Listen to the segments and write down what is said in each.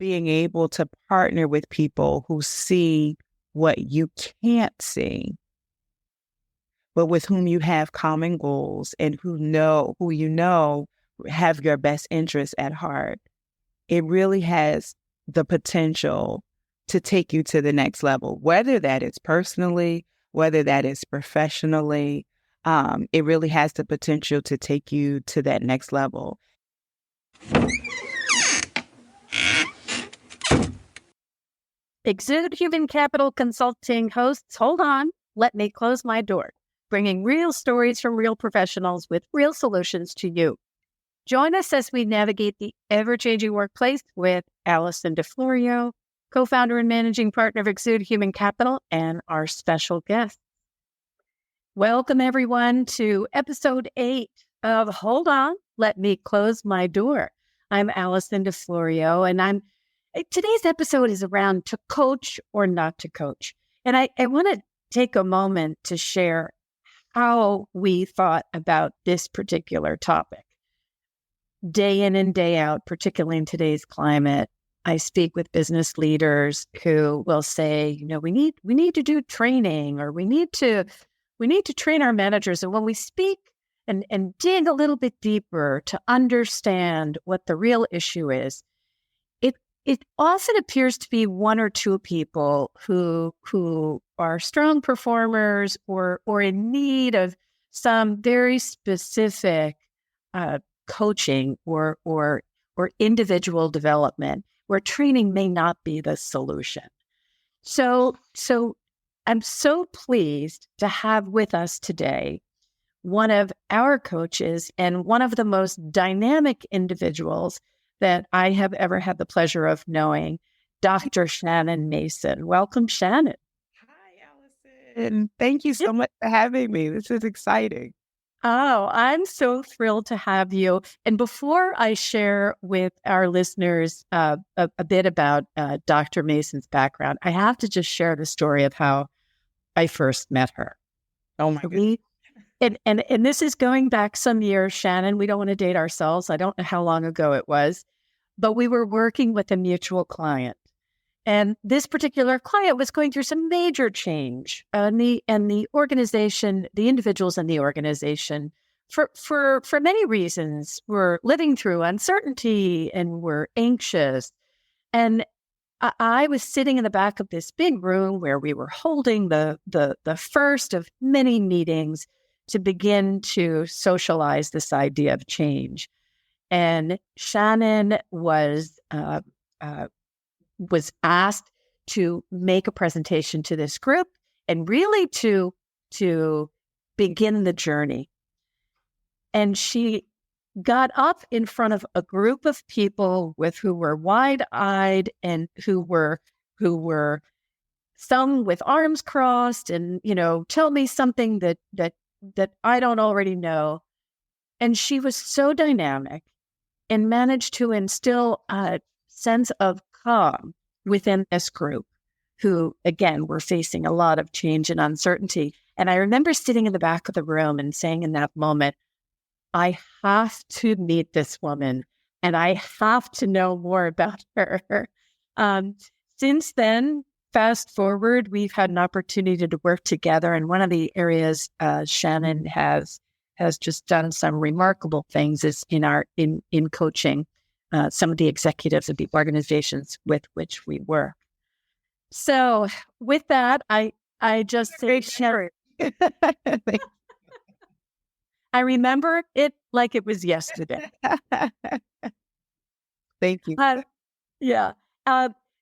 being able to partner with people who see what you can't see, but with whom you have common goals and who you know have your best interests at heart, it really has the potential to take you to the next level, whether that is personally, whether that is professionally. It really has the potential to take you to that next level. Exude Human Capital Consulting hosts, hold on, let me close my door, bringing real stories from real professionals with real solutions to you. Join us as we navigate the ever-changing workplace with Allison DeFlorio, co-founder and managing partner of Exude Human Capital, and our special guest. Welcome, everyone, to episode 8 of Hold On, Let Me Close My Door. I'm Allison DeFlorio, and today's episode is around to coach or not to coach. And I want to take a moment to share how we thought about this particular topic. Day in and day out, particularly in today's climate, I speak with business leaders who will say, we need to do training, or we need to train our managers. And when we speak and dig a little bit deeper to understand what the real issue is, it often appears to be one or two people who are strong performers or in need of some very specific coaching or individual development, where training may not be the solution. So I'm so pleased to have with us today one of our coaches and one of the most dynamic individuals that I have ever had the pleasure of knowing, Dr. Shannon Mason. Welcome, Shannon. Hi, Allison. Thank you so much for having me. This is exciting. Oh, I'm so thrilled to have you. And before I share with our listeners a bit about Dr. Mason's background, I have to just share the story of how I first met her. Oh my goodness. And this is going back some years, Shannon. We don't want to date ourselves. I don't know how long ago it was, but we were working with a mutual client. And this particular client was going through some major change, and the organization, the individuals in the organization, for many reasons, were living through uncertainty and were anxious. And I was sitting in the back of this big room where we were holding the first of many meetings to begin to socialize this idea of change. And Shannon was asked to make a presentation to this group and really to begin the journey. And she got up in front of a group of people who were wide-eyed and who were some with arms crossed and, tell me something that I don't already know. And she was so dynamic and managed to instill a sense of calm within this group who, again, were facing a lot of change and uncertainty. And I remember sitting in the back of the room and saying in that moment, I have to meet this woman and I have to know more about her. Since then, fast forward, we've had an opportunity to work together. And one of the areas Shannon has just done some remarkable things is in coaching some of the executives of the organizations with which we work. So with that, I just say, Shannon, I remember it like it was yesterday. Thank you. Yeah.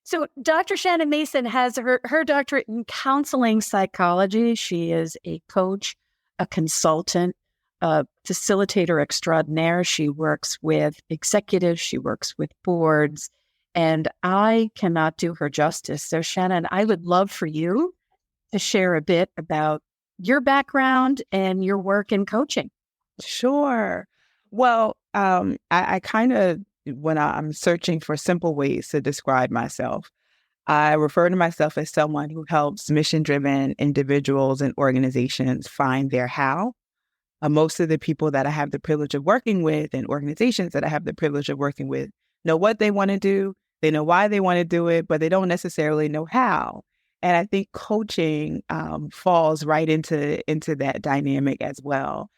So Dr. Shannon Mason has her doctorate in counseling psychology. She is a coach, a consultant, a facilitator extraordinaire. She works with executives. She works with boards. And I cannot do her justice. So Shannon, I would love for you to share a bit about your background and your work in coaching. Sure. Well, I kind of, when I'm searching for simple ways to describe myself, I refer to myself as someone who helps mission-driven individuals and organizations find their how. Most of the people that I have the privilege of working with and organizations that I have the privilege of working with know what they want to do. They know why they want to do it, but they don't necessarily know how. And I think coaching falls right into that dynamic as well.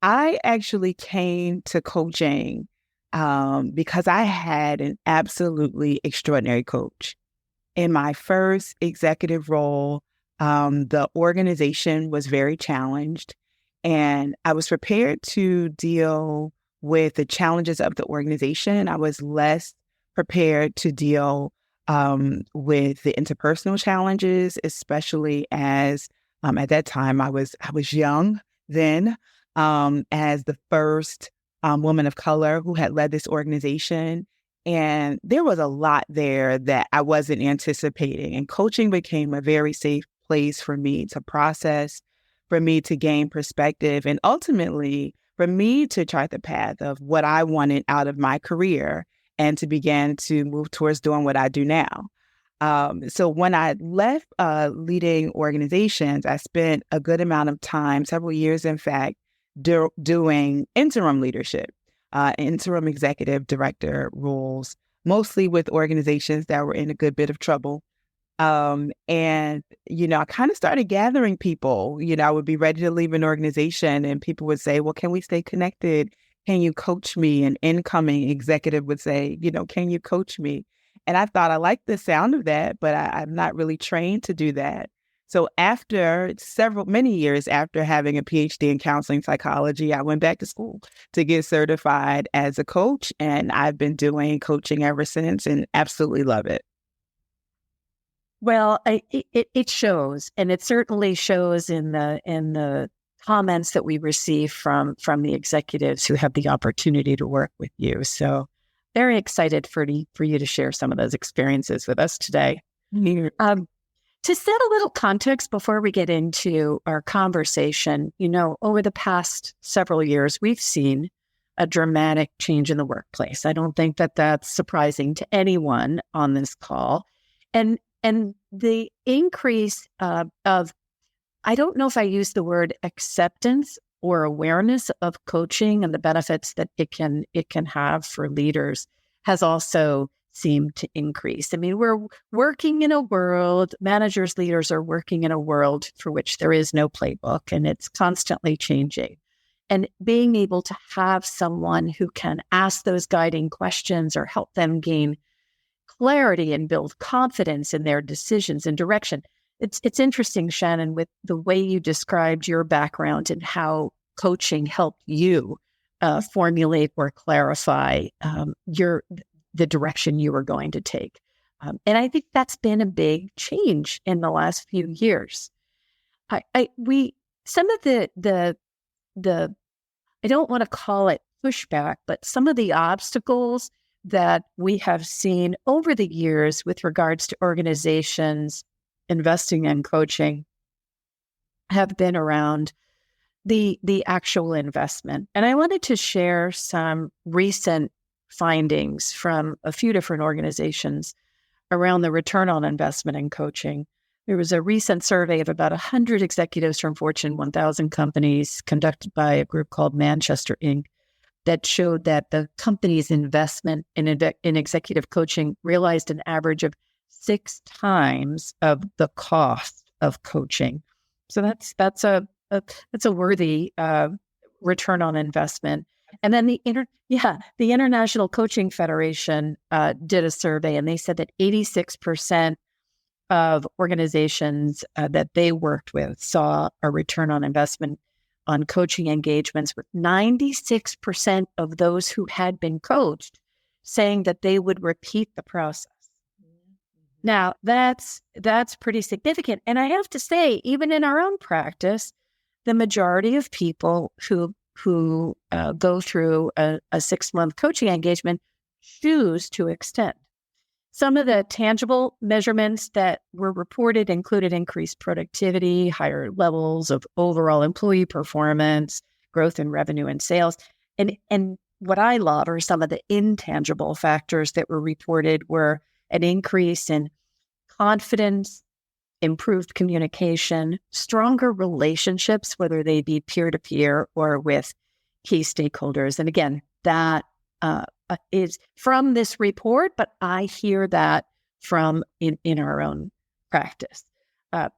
I actually came to coaching because I had an absolutely extraordinary coach. In my first executive role, the organization was very challenged, and I was prepared to deal with the challenges of the organization. I was less prepared to deal with the interpersonal challenges, especially as at that time I was young then, as the first woman of color who had led this organization. And there was a lot there that I wasn't anticipating. And coaching became a very safe place for me to process, for me to gain perspective, and ultimately for me to chart the path of what I wanted out of my career and to begin to move towards doing what I do now. So when I left leading organizations, I spent a good amount of time, several years, in fact, doing interim leadership, interim executive director roles, mostly with organizations that were in a good bit of trouble. And, I kind of started gathering people. I would be ready to leave an organization and people would say, well, can we stay connected? Can you coach me? An incoming executive would say, can you coach me? And I thought I liked the sound of that, but I'm not really trained to do that. So after many years after having a PhD in counseling psychology, I went back to school to get certified as a coach. And I've been doing coaching ever since and absolutely love it. Well, it shows, and it certainly shows in the comments that we receive from the executives who have the opportunity to work with you. So very excited for you to share some of those experiences with us today. Yeah. To set a little context before we get into our conversation, over the past several years, we've seen a dramatic change in the workplace. I don't think that that's surprising to anyone on this call. And the increase of, I don't know if I use the word acceptance or awareness of coaching and the benefits that it can have for leaders has also seemed to increase. I mean, we're working in a world, managers, leaders are working in a world for which there is no playbook and it's constantly changing. And being able to have someone who can ask those guiding questions or help them gain clarity and build confidence in their decisions and direction. It's interesting, Shannon, with the way you described your background and how coaching helped you formulate or clarify the direction you were going to take. And I think that's been a big change in the last few years. Some of the I don't want to call it pushback, but some of the obstacles that we have seen over the years with regards to organizations investing in coaching have been around the actual investment. And I wanted to share some recent findings from a few different organizations around the return on investment in coaching. There was a recent survey of about 100 executives from Fortune 1000 companies conducted by a group called Manchester Inc. that showed that the company's investment in executive coaching realized an average of 6 times of the cost of coaching. So that's a worthy return on investment. And then the International Coaching Federation did a survey, and they said that 86% of organizations that they worked with saw a return on investment on coaching engagements, with 96% of those who had been coached saying that they would repeat the process. Now, that's pretty significant. And I have to say, even in our own practice, the majority of people who go through a 6-month coaching engagement choose to extend. Some of the tangible measurements that were reported included increased productivity, higher levels of overall employee performance, growth in revenue and sales. And what I love are some of the intangible factors that were reported were an increase in confidence, improved communication, stronger relationships, whether they be peer-to-peer or with key stakeholders. And again, that is from this report, but I hear that from in our own practice.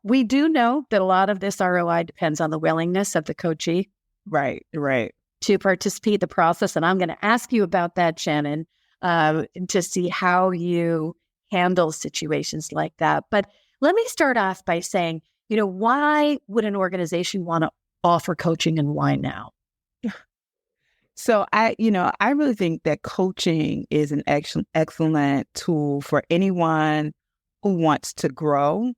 We do know that a lot of this ROI depends on the willingness of the coachee Right, right. to participate in the process. And I'm going to ask you about that, Shannon, to see how you handle situations like that. But let me start off by saying, why would an organization want to offer coaching and why now? So I really think that coaching is an excellent tool for anyone who wants to grow,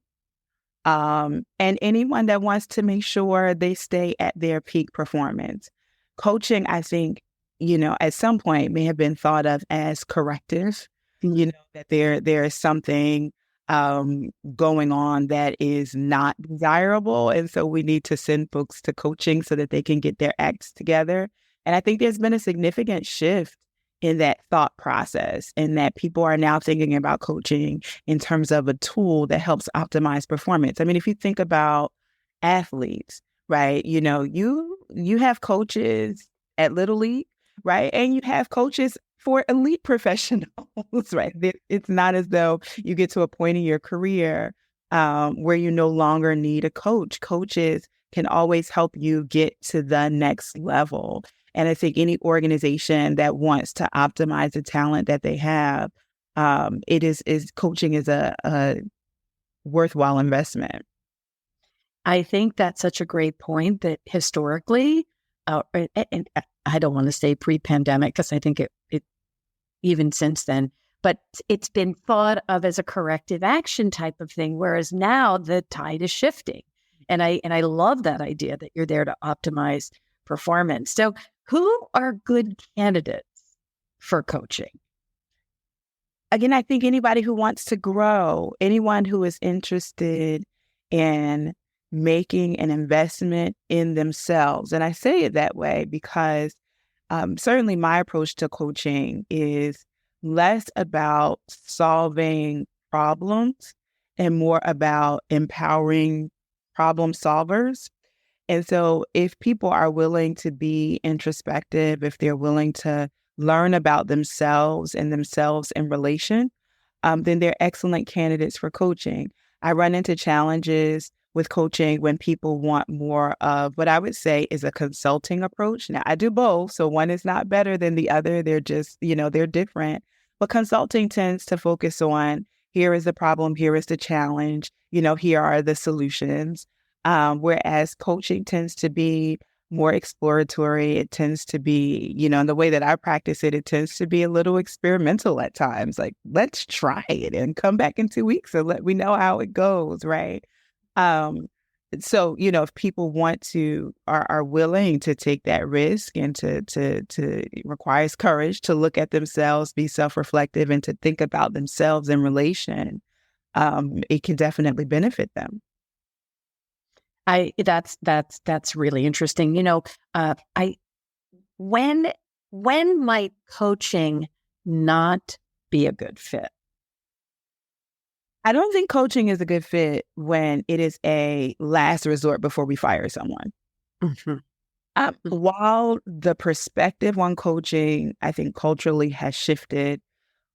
and anyone that wants to make sure they stay at their peak performance. Coaching, I think, at some point may have been thought of as corrective, that there is something going on that is not desirable. And so we need to send folks to coaching so that they can get their acts together. And I think there's been a significant shift in that thought process, and that people are now thinking about coaching in terms of a tool that helps optimize performance. I mean, if you think about athletes, right, you have coaches at Little League, right? And you have coaches for elite professionals, right? It's not as though you get to a point in your career where you no longer need a coach. Coaches can always help you get to the next level. And I think any organization that wants to optimize the talent that they have, coaching is a worthwhile investment. I think that's such a great point that historically, and I don't want to say pre-pandemic because I think it even since then, but it's been thought of as a corrective action type of thing, whereas now the tide is shifting. And I love that idea that you're there to optimize performance. So who are good candidates for coaching? Again, I think anybody who wants to grow, anyone who is interested in making an investment in themselves. And I say it that way because certainly my approach to coaching is less about solving problems and more about empowering problem solvers. And so if people are willing to be introspective, if they're willing to learn about themselves and themselves in relation, then they're excellent candidates for coaching. I run into challenges with coaching when people want more of what I would say is a consulting approach. Now, I do both, so one is not better than the other. They're just, they're different. But consulting tends to focus on, here is the problem, here is the challenge, here are the solutions. Whereas coaching tends to be more exploratory. It tends to be, in the way that I practice it, it tends to be a little experimental at times. Like, let's try it and come back in 2 weeks and let me know how it goes, right? So, if people are willing to take that risk and to it requires courage to look at themselves, be self-reflective, and to think about themselves in relation, it can definitely benefit them. That's really interesting. When might coaching not be a good fit? I don't think coaching is a good fit when it is a last resort before we fire someone. Mm-hmm. While the perspective on coaching, I think culturally has shifted,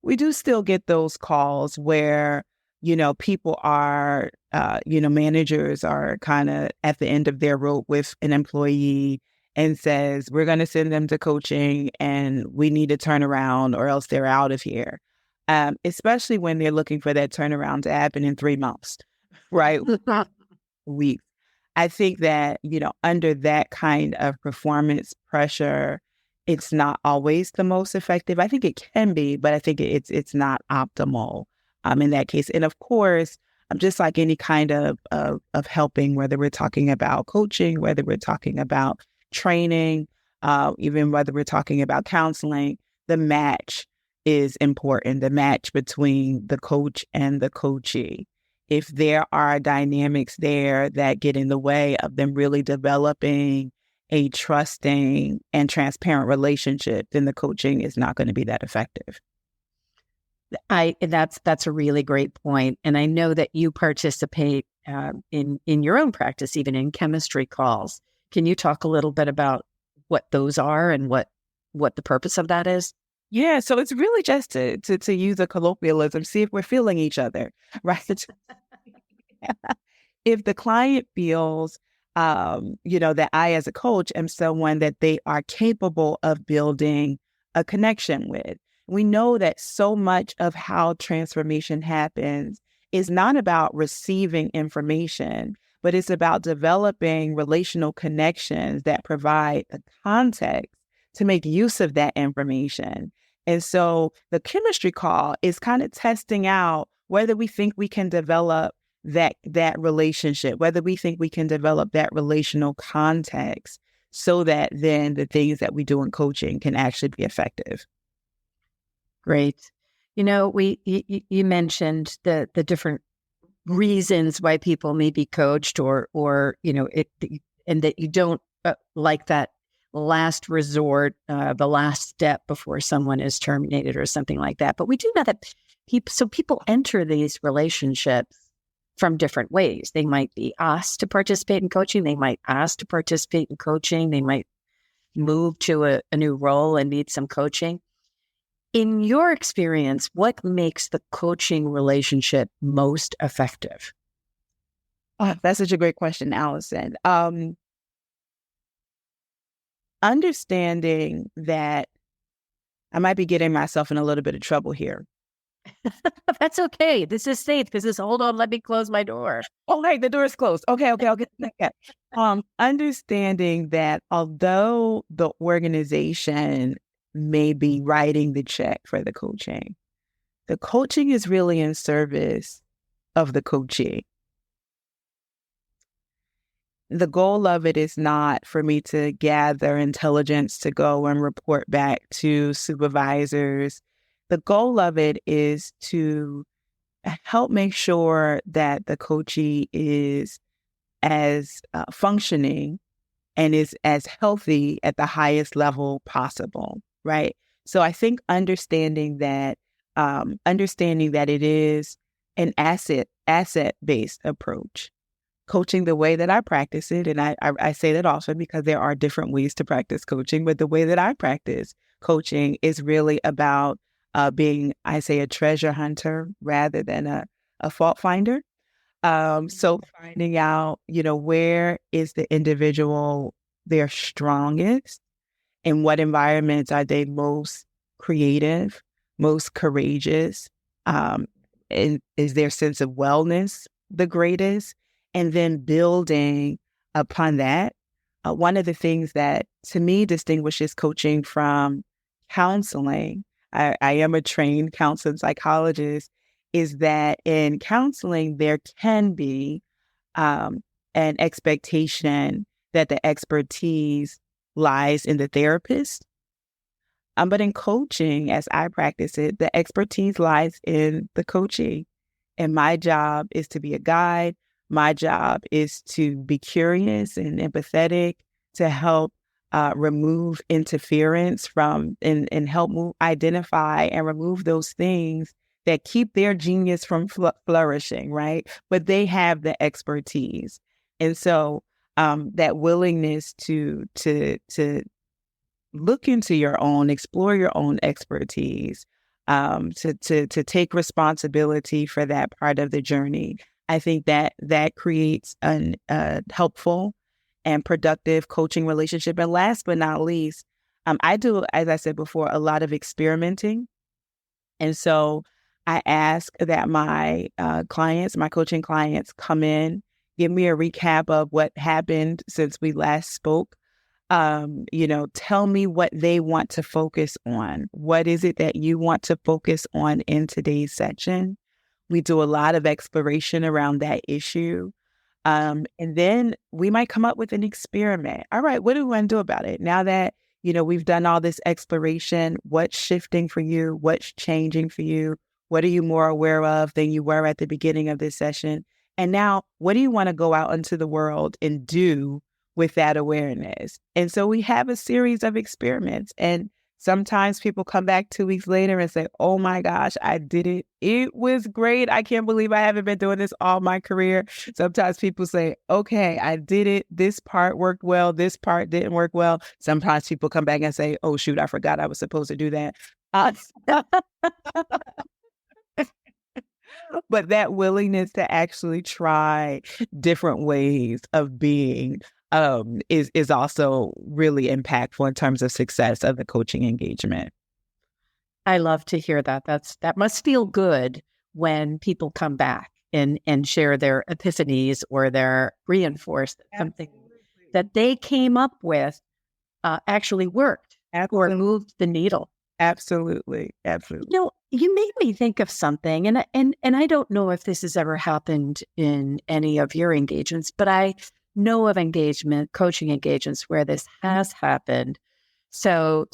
we do still get those calls where, people are, managers are kind of at the end of their rope with an employee and says, we're going to send them to coaching and we need to turn around or else they're out of here. Especially when they're looking for that turnaround to happen in 3 months, right? Weeks. I think that, under that kind of performance pressure, it's not always the most effective. I think it can be, but I think it's not optimal in that case. And of course, just like any kind of helping, whether we're talking about coaching, whether we're talking about training, even whether we're talking about counseling, the match is important, the match between the coach and the coachee. If there are dynamics there that get in the way of them really developing a trusting and transparent relationship, then the coaching is not going to be that effective. That's a really great point. And I know that you participate in your own practice, even in chemistry calls. Can you talk a little bit about what those are and what the purpose of that is? Yeah, so it's really just to use a colloquialism, see if we're feeling each other, right? If the client feels, that I, as a coach, am someone that they are capable of building a connection with. We know that so much of how transformation happens is not about receiving information, but it's about developing relational connections that provide the context to make use of that information. And so the chemistry call is kind of testing out whether we think we can develop that relationship, whether we think we can develop that relational context so that then the things that we do in coaching can actually be effective. Great. You mentioned the different reasons why people may be coached, or and that you don't like that last resort, the last step before someone is terminated or something like that. But we do know that people enter these relationships from different ways. They might be asked to participate in coaching. They might ask to participate in coaching. They might move to a new role and need some coaching. In your experience, what makes the coaching relationship most effective? Oh, that's such a great question, Allison. Understanding that I might be getting myself in a little bit of trouble here. That's okay. This is safe. Hold on, let me close my door. Oh, hey, the door is closed. Okay, I'll get that. Understanding that although the organization may be writing the check for the coaching is really in service of the coachee. The goal of it is not for me to gather intelligence to go and report back to supervisors. The goal of it is to help make sure that the coachee is as functioning and is as healthy at the highest level possible, right? So I think understanding that it is an asset-based approach. Coaching the way that I practice it, and I say that often because there are different ways to practice coaching, but the way that I practice coaching is really about being, I say, a treasure hunter rather than a fault finder. So finding out, where is the individual their strongest, in what environments are they most creative, most courageous, and is their sense of wellness the greatest? And then building upon that. One of the things that to me distinguishes coaching from counseling, I am a trained counseling psychologist, is that in counseling, there can be an expectation that the expertise lies in the therapist. But in coaching, as I practice it, the expertise lies in the coachee. And my job is to be a guide. My job is to be curious and empathetic, to help remove interference from and help identify and remove those things that keep their genius from flourishing, right? But they have the expertise. And so that willingness to look into your own, explore your own expertise, to take responsibility for that part of the journey. I think that creates a helpful and productive coaching relationship. And last but not least, I do, as I said before, a lot of experimenting. And so I ask that my clients, my coaching clients, come in, give me a recap of what happened since we last spoke. Tell me what they want to focus on. What is it that you want to focus on in today's session? We do a lot of exploration around that issue. And then we might come up with an experiment. All right, what do we want to do about it? Now that, we've done all this exploration, what's shifting for you? What's changing for you? What are you more aware of than you were at the beginning of this session? And now, what do you want to go out into the world and do with that awareness? And so we have a series of experiments. And Sometimes people come back 2 weeks later and say, oh my gosh, I did it. It was great. I can't believe I haven't been doing this all my career. Sometimes people say, okay, I did it. This part worked well. This part didn't work well. Sometimes people come back and say, oh shoot, I forgot I was supposed to do that. But that willingness to actually try different ways of being is also really impactful in terms of success of the coaching engagement. I love to hear that. That must feel good when people come back and share their epiphanies or their reinforce that something that they came up with actually worked or moved the needle. Absolutely. Absolutely. You know, you made me think of something, and I don't know if this has ever happened in any of your engagements, but I know of coaching engagements where this has happened. So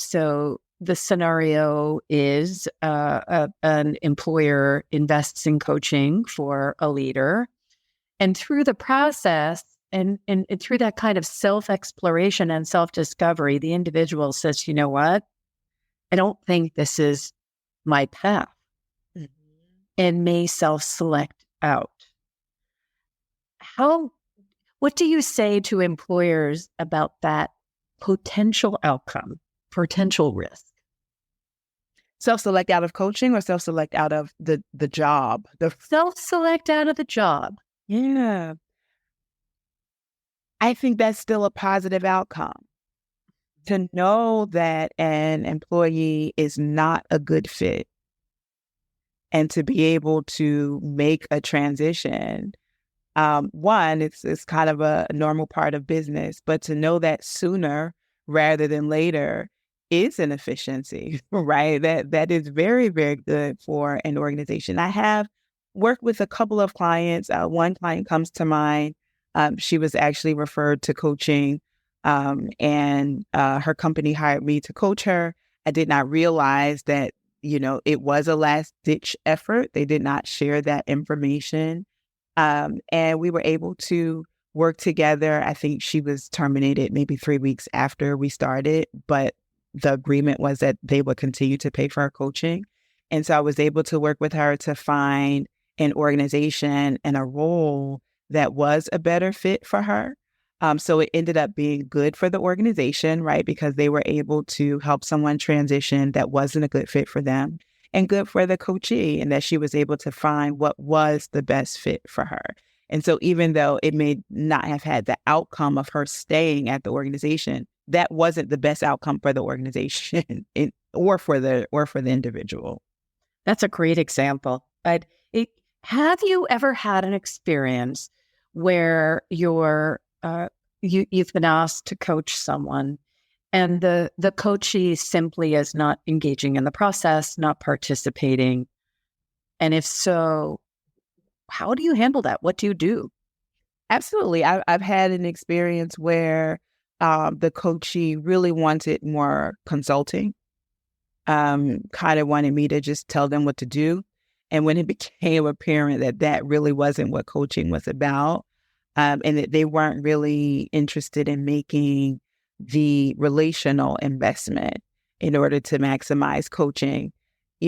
the scenario is an employer invests in coaching for a leader, and through the process and through that kind of self-exploration and self-discovery, the individual says, you know what? I don't think this is my path, and may self-select out. What do you say to employers about that potential outcome, potential risk? Self-select out of coaching or self-select out of the job? Self-select out of the job. Yeah. I think that's still a positive outcome. To know that an employee is not a good fit and to be able to make a transition. One, it's kind of a normal part of business, but to know that sooner rather than later is an efficiency, right? That is very, very good for an organization. I have worked with a couple of clients. One client comes to mind. She was actually referred to coaching, and her company hired me to coach her. I did not realize that, it was a last ditch effort. They did not share that information. And we were able to work together. I think she was terminated maybe 3 weeks after we started, but the agreement was that they would continue to pay for her coaching. And so I was able to work with her to find an organization and a role that was a better fit for her. So it ended up being good for the organization, right? Because they were able to help someone transition that wasn't a good fit for them, and good for the coachee, and that she was able to find what was the best fit for her. And so even though it may not have had the outcome of her staying at the organization, that wasn't the best outcome for the organization or for the individual. That's a great example. Have you ever had an experience where you've been asked to coach someone and the coachee simply is not engaging in the process, not participating? And if so, how do you handle that? What do you do? Absolutely. I've had an experience where the coachee really wanted more consulting, kind of wanted me to just tell them what to do. And when it became apparent that that really wasn't what coaching was about, and that they weren't really interested in making the relational investment in order to maximize coaching,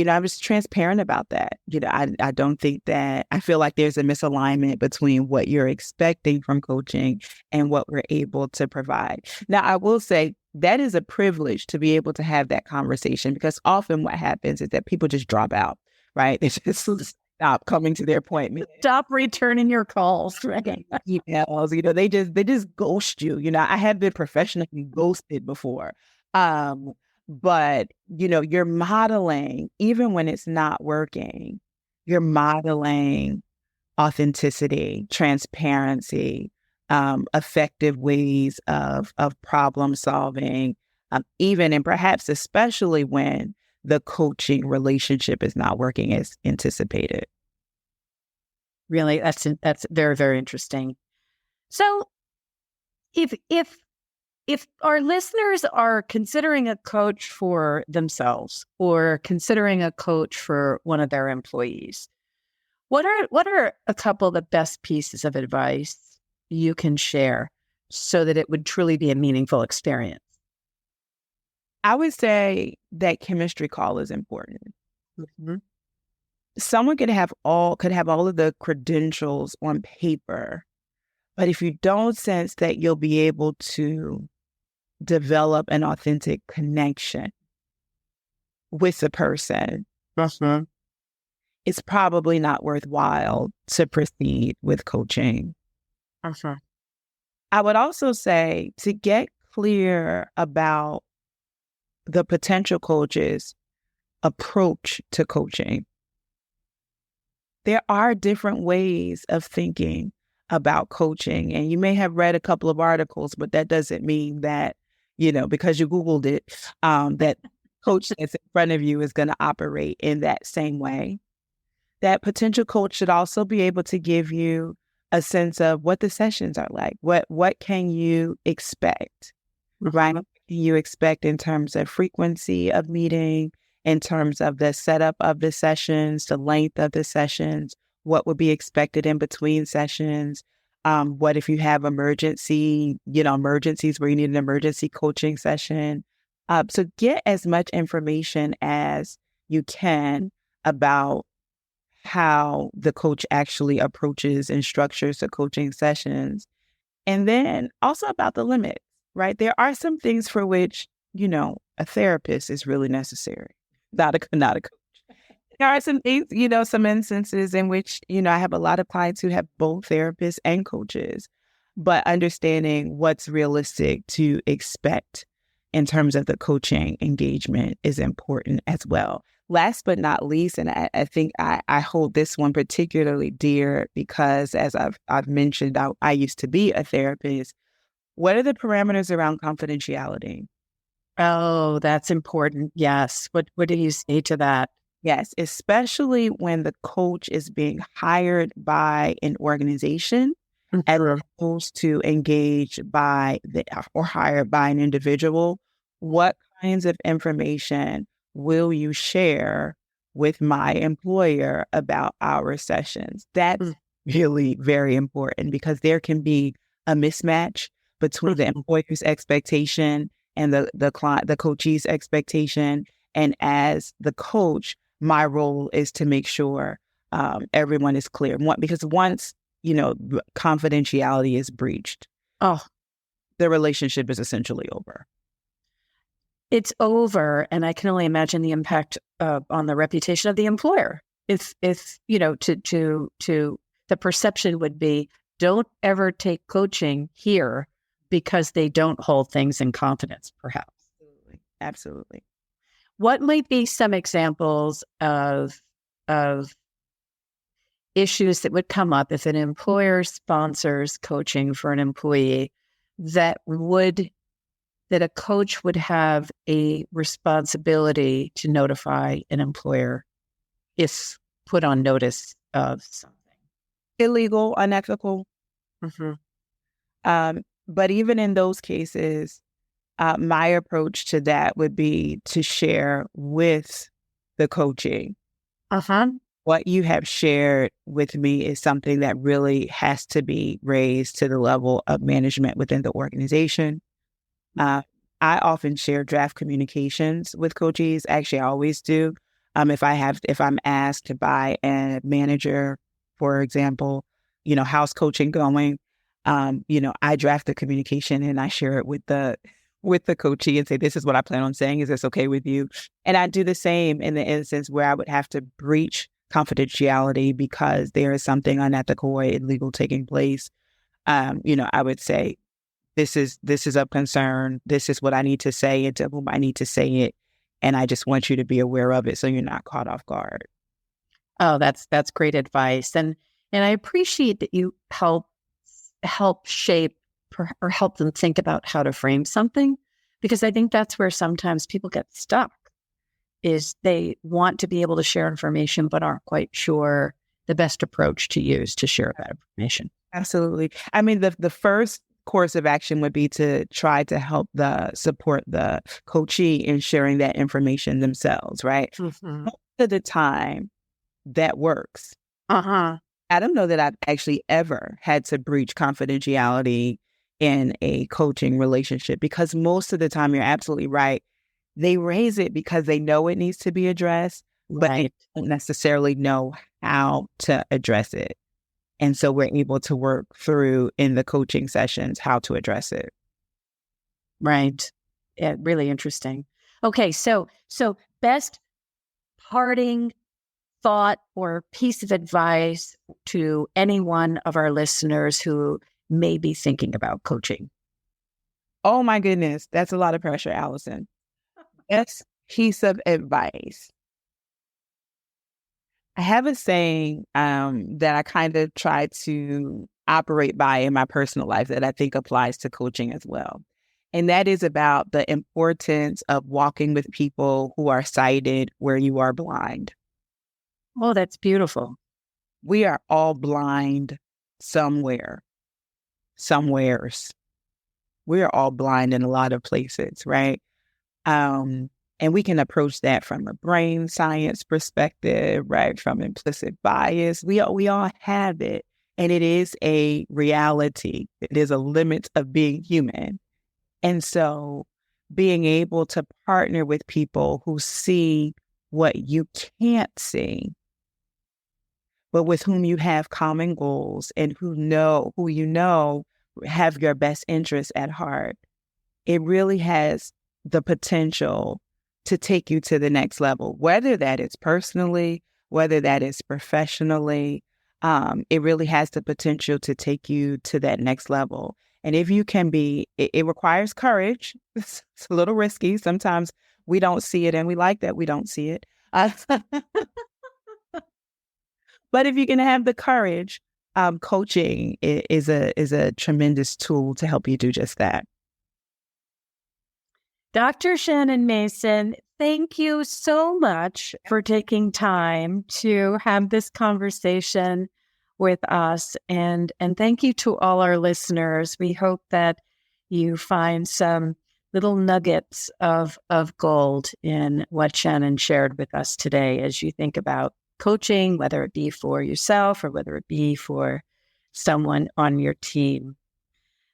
I was transparent about that. I don't think that, I feel like there's a misalignment between what you're expecting from coaching and what we're able to provide. Now, I will say that is a privilege to be able to have that conversation, because often what happens is that people just drop out, right? They just stop coming to their appointment. Stop returning your calls, right? Emails, they just ghost you. I have been professionally ghosted before. But, you're modeling, even when it's not working, you're modeling authenticity, transparency, effective ways of problem solving, even and perhaps especially when the coaching relationship is not working as anticipated. Really, that's very, very interesting. So if our listeners are considering a coach for themselves or considering a coach for one of their employees, what are a couple of the best pieces of advice you can share so that it would truly be a meaningful experience? I would say that chemistry call is important. Mhm. Someone could have all of the credentials on paper, but if you don't sense that you'll be able to develop an authentic connection with the person, Mhm. it's probably not worthwhile to proceed with coaching. Mhm. I would also say to get clear about the potential coach's approach to coaching. There are different ways of thinking about coaching. And you may have read a couple of articles, but that doesn't mean that, because you Googled it, that coach that's in front of you is going to operate in that same way. That potential coach should also be able to give you a sense of what the sessions are like. What can you expect, right? Mhm. What can you expect in terms of frequency of meeting, in terms of the setup of the sessions, the length of the sessions, what would be expected in between sessions? What if you have emergencies where you need an emergency coaching session? So get as much information as you can about how the coach actually approaches and structures the coaching sessions. And then also about the limits, right? There are some things for which, a therapist is really necessary, not a coach. There are some things, some instances in which, I have a lot of clients who have both therapists and coaches, but understanding what's realistic to expect in terms of the coaching engagement is important as well. Last but not least, and I think I hold this one particularly dear because as I've mentioned, I used to be a therapist. What are the parameters around confidentiality? Oh, that's important. Yes. What do you say to that? Yes, especially when the coach is being hired by an organization as Mhm. opposed to engaged by or hired by an individual. What kinds of information will you share with my employer about our sessions? That's really very important because there can be a mismatch between the Mhm. employer's expectation and the coachee's expectation. And as the coach, my role is to make sure everyone is clear. Because once confidentiality is breached, Oh, the relationship is essentially over. it's over, and I can only imagine the impact on the reputation of the employer. If to the perception would be, don't ever take coaching here because they don't hold things in confidence. Perhaps. Absolutely. Absolutely. What might be some examples of issues that would come up if an employer sponsors coaching for an employee that would that a coach would have a responsibility to notify an employer if put on notice of something. Illegal, unethical. Mm-hmm. But even in those cases, my approach to that would be to share with the coaching. Uh-huh. What you have shared with me is something that really has to be raised to the level of management within the organization. Uh, I often share draft communications with coaches. Actually, I always do. If I'm asked by a manager, for example, how's coaching going? I draft the communication and I share it with the coachee and say, this is what I plan on saying. Is this okay with you? And I do the same in the instance where I would have to breach confidentiality because there is something unethical or illegal taking place. I would say, this is of concern. This is what I need to say and to whom I need to say it. And I just want you to be aware of it so you're not caught off guard. Oh, that's great advice, and I appreciate that you help shape or help them think about how to frame something, because I think that's where sometimes people get stuck. Is they want to be able to share information but aren't quite sure the best approach to use to share that information. Absolutely. I mean, the first course of action would be to try to support the coachee in sharing that information themselves, right? Mm-hmm. Most of the time, that works. Uh-huh. I don't know that I've actually ever had to breach confidentiality in a coaching relationship because most of the time, you're absolutely right. They raise it because they know it needs to be addressed, but they Right. don't necessarily know how to address it. And so we're able to work through in the coaching sessions how to address it. Right. Yeah, really interesting. Okay, so best parting thought or piece of advice to any one of our listeners who may be thinking about coaching. Oh my goodness, that's a lot of pressure, Allison. Best piece of advice. I have a saying that I kind of try to operate by in my personal life that I think applies to coaching as well. And that is about the importance of walking with people who are sighted where you are blind. Oh, that's beautiful. We are all blind somewhere, somewheres. We are all blind in a lot of places, right? Um, and we can approach that from a brain science perspective, right? From implicit bias. We all have it. And it is a reality. It is a limit of being human. And so being able to partner with people who see what you can't see, but with whom you have common goals and who you know have your best interests at heart, it really has the potential to take you to the next level, whether that is personally, whether that is professionally. It really has the potential to take you to that next level. And if you can it requires courage. It's a little risky. Sometimes we don't see it and we like that we don't see it. But if you can have the courage, coaching is a tremendous tool to help you do just that. Dr. Shannon Mason, thank you so much for taking time to have this conversation with us. And thank you to all our listeners. We hope that you find some little nuggets of gold in what Shannon shared with us today as you think about coaching, whether it be for yourself or whether it be for someone on your team.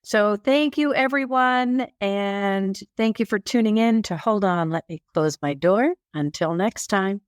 So thank you, everyone. And thank you for tuning in to Hold On, Let Me Close My Door. Until next time.